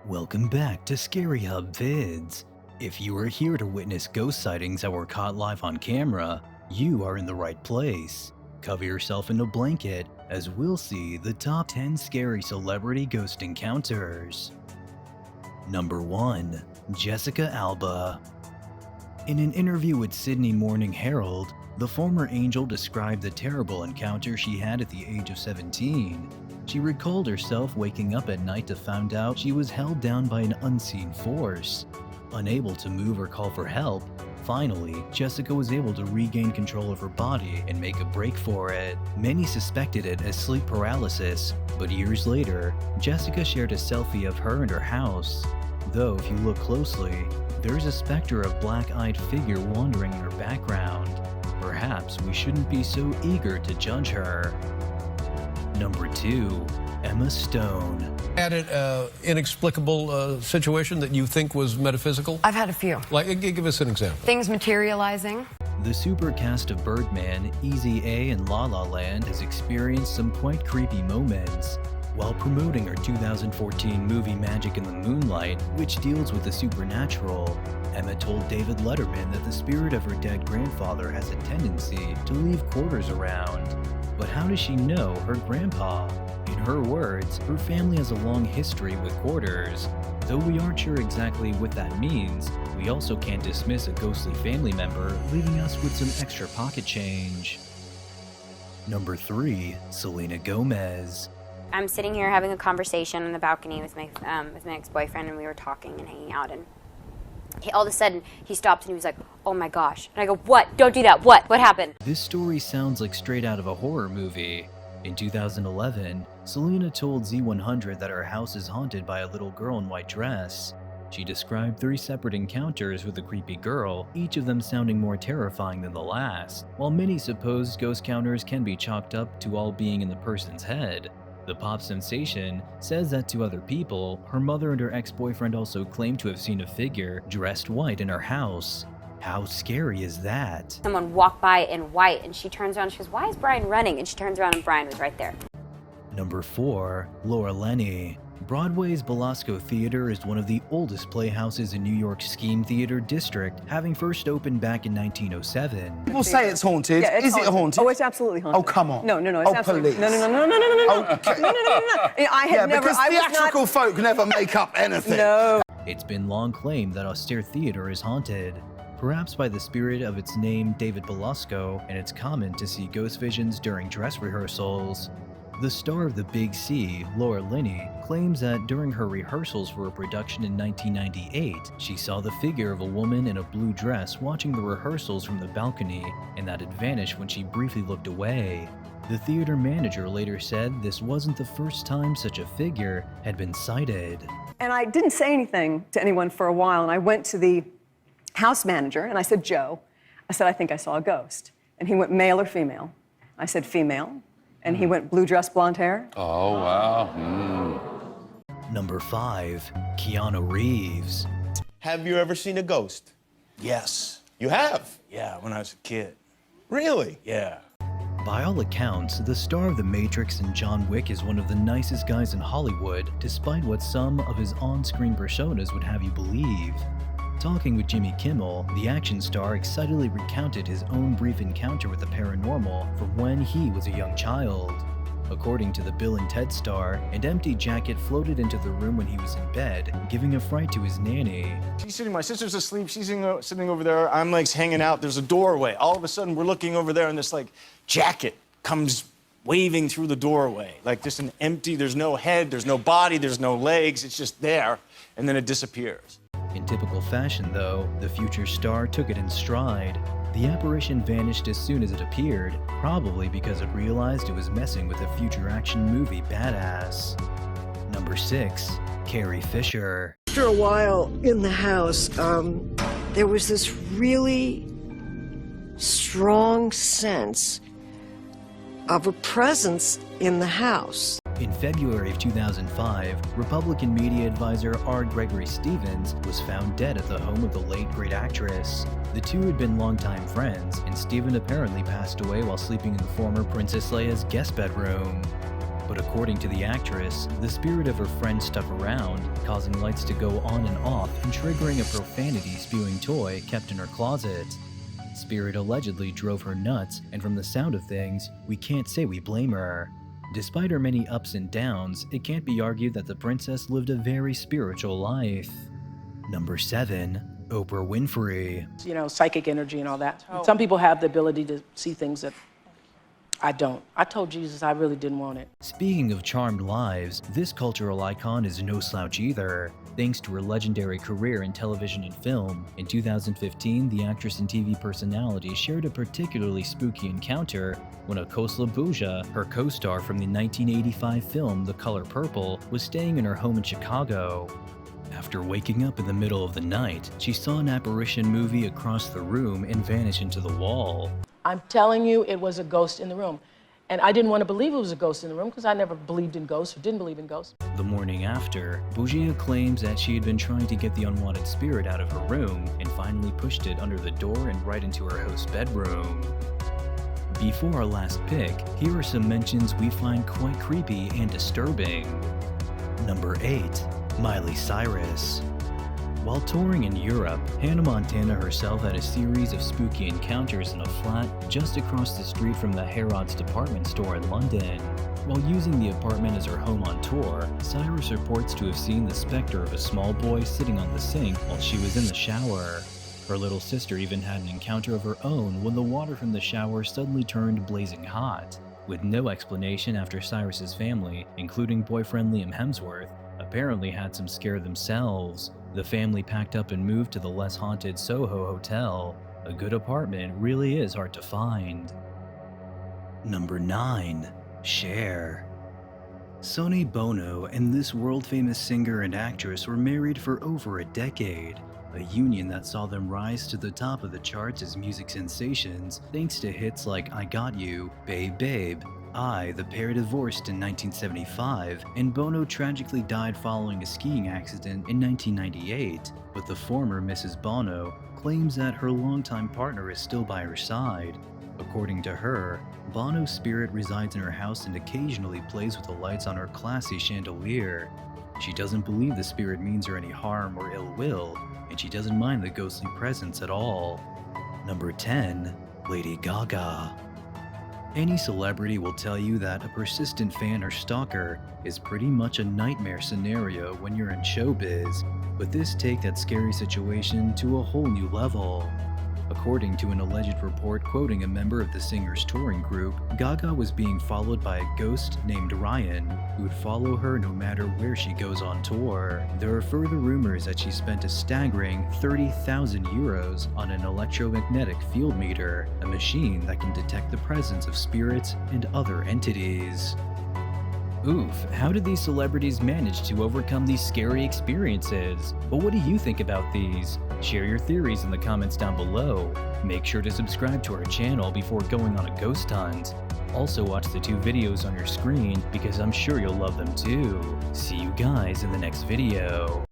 Welcome back to Scary Hub Vids. If you are here to witness ghost sightings that were caught live on camera, you are in the right place. Cover yourself in a blanket as we'll see the top 10 scary celebrity ghost encounters. Number 1. Jessica Alba. In an interview with Sydney Morning Herald, the former Angel described the terrible encounter she had at the age of 17. She recalled herself waking up at night to find out she was held down by an unseen force. Unable to move or call for help, finally, Jessica was able to regain control of her body and make a break for it. Many suspected it as sleep paralysis, but years later, Jessica shared a selfie of her and her house. Though if you look closely, there's a specter of black-eyed figure wandering in her background. Perhaps we shouldn't be so eager to judge her. Number 2. Emma Stone. Had an inexplicable situation that you think was metaphysical? I've had a few. Like, give us an example. Things materializing. The supercast of Birdman, Easy A, and La La Land has experienced some quite creepy moments. While promoting her 2014 movie Magic in the Moonlight, which deals with the supernatural, Emma told David Letterman that the spirit of her dead grandfather has a tendency to leave quarters around. But how does she know her grandpa? In her words, her family has a long history with quarters. Though we aren't sure exactly what that means, we also can't dismiss a ghostly family member, leaving us with some extra pocket change. Number 3. Selena Gomez. I'm sitting here having a conversation on the balcony with my ex-boyfriend, and we were talking and hanging out, and all of a sudden he stops and he was like, "Oh my gosh." And I go, "What? Don't do that. What happened?" This story sounds like straight out of a horror movie. In 2011, Selena told Z100 that her house is haunted by a little girl in white dress. She described 3 separate encounters with a creepy girl, each of them sounding more terrifying than the last. While many supposed ghost counters can be chalked up to all being in the person's head, the pop sensation says that to other people, her mother and her ex-boyfriend also claimed to have seen a figure dressed white in her house. How scary is that? Someone walked by in white, and she turns around and she goes, "Why is Brian running?" And she turns around and Brian was right there. Number 4. Laura Linney. Broadway's Belasco Theater is one of the oldest playhouses in New York's Scheme Theater District, having first opened back in 1907. People say it's haunted. Yeah, Is it haunted? Oh, it's absolutely haunted. Oh, come on. No, it's absolutely. Police. No. Okay. No. I had never. Because I was theatrical not. folk never make up anything. No. It's been long claimed that austere theater is haunted, perhaps by the spirit of its name David Belasco, and it's common to see ghost visions during dress rehearsals. The star of The Big C, Laura Linney, claims that during her rehearsals for a production in 1998, she saw the figure of a woman in a blue dress watching the rehearsals from the balcony, and that it vanished when she briefly looked away. The theater manager later said this wasn't the first time such a figure had been sighted. And I didn't say anything to anyone for a while, and I went to the house manager and I said, "Joe," I said, "I think I saw a ghost." And he went, "Male or female?" I said, "Female." And he went, "Blue dress, blonde hair?" Oh, wow. Number 5. Keanu Reeves. Have you ever seen a ghost? Yes. You have? Yeah, when I was a kid. Really? Yeah. By all accounts, the star of The Matrix and John Wick is one of the nicest guys in Hollywood, despite what some of his on-screen personas would have you believe. Talking with Jimmy Kimmel, the action star excitedly recounted his own brief encounter with the paranormal from when he was a young child. According to the Bill and Ted star, an empty jacket floated into the room when he was in bed, giving a fright to his nanny. She's sitting, my sister's asleep, she's sitting over there, I'm like hanging out, there's a doorway. All of a sudden, we're looking over there and this like jacket comes waving through the doorway. Like just an empty, there's no head, there's no body, there's no legs, it's just there, and then it disappears. In typical fashion, though, the future star took it in stride. The apparition vanished as soon as it appeared, probably because it realized it was messing with a future action movie badass. Number 6. Carrie Fisher. After a while in the house, there was this really strong sense of a presence in the house. In February of 2005, Republican media advisor R. Gregory Stevens was found dead at the home of the late great actress. The two had been longtime friends, and Stephen apparently passed away while sleeping in the former Princess Leia's guest bedroom. But according to the actress, the spirit of her friend stuck around, causing lights to go on and off and triggering a profanity-spewing toy kept in her closet. Spirit allegedly drove her nuts, and from the sound of things, we can't say we blame her. Despite her many ups and downs, it can't be argued that the princess lived a very spiritual life. Number 7. Oprah Winfrey. You know, psychic energy and all that. Some people have the ability to see things that I don't. I told Jesus I really didn't want it. Speaking of charmed lives, this cultural icon is no slouch either. Thanks to her legendary career in television and film, in 2015, the actress and TV personality shared a particularly spooky encounter when Akosla Buja, her co-star from the 1985 film The Color Purple, was staying in her home in Chicago. After waking up in the middle of the night, she saw an apparition movie across the room and vanish into the wall. I'm telling you, it was a ghost in the room. And I didn't want to believe it was a ghost in the room because I never believed in ghosts or didn't believe in ghosts. The morning after, Bugia claims that she had been trying to get the unwanted spirit out of her room and finally pushed it under the door and right into her host's bedroom. Before our last pick, here are some mentions we find quite creepy and disturbing. Number 8. Miley Cyrus. While touring in Europe, Hannah Montana herself had a series of spooky encounters in a flat just across the street from the Harrods department store in London. While using the apartment as her home on tour, Cyrus reports to have seen the specter of a small boy sitting on the sink while she was in the shower. Her little sister even had an encounter of her own when the water from the shower suddenly turned blazing hot. With no explanation after Cyrus's family, including boyfriend Liam Hemsworth, apparently had some scare themselves. The family packed up and moved to the less haunted Soho Hotel. A good apartment really is hard to find. Number 9. Cher. Sonny Bono and this world-famous singer and actress were married for over a decade, a union that saw them rise to the top of the charts as music sensations thanks to hits like I Got You, Babe Babe. The pair divorced in 1975, and Bono tragically died following a skiing accident in 1998, but the former Mrs. Bono claims that her longtime partner is still by her side. According to her, Bono's spirit resides in her house and occasionally plays with the lights on her classy chandelier. She doesn't believe the spirit means her any harm or ill will, and she doesn't mind the ghostly presence at all. Number 10. Lady Gaga. Any celebrity will tell you that a persistent fan or stalker is pretty much a nightmare scenario when you're in showbiz, but this takes that scary situation to a whole new level. According to an alleged report quoting a member of the singer's touring group, Gaga was being followed by a ghost named Ryan, who would follow her no matter where she goes on tour. There are further rumors that she spent a staggering 30,000 euros on an electromagnetic field meter, a machine that can detect the presence of spirits and other entities. Oof, how did these celebrities manage to overcome these scary experiences? But what do you think about these? Share your theories in the comments down below. Make sure to subscribe to our channel before going on a ghost hunt. Also watch the 2 videos on your screen because I'm sure you'll love them too. See you guys in the next video.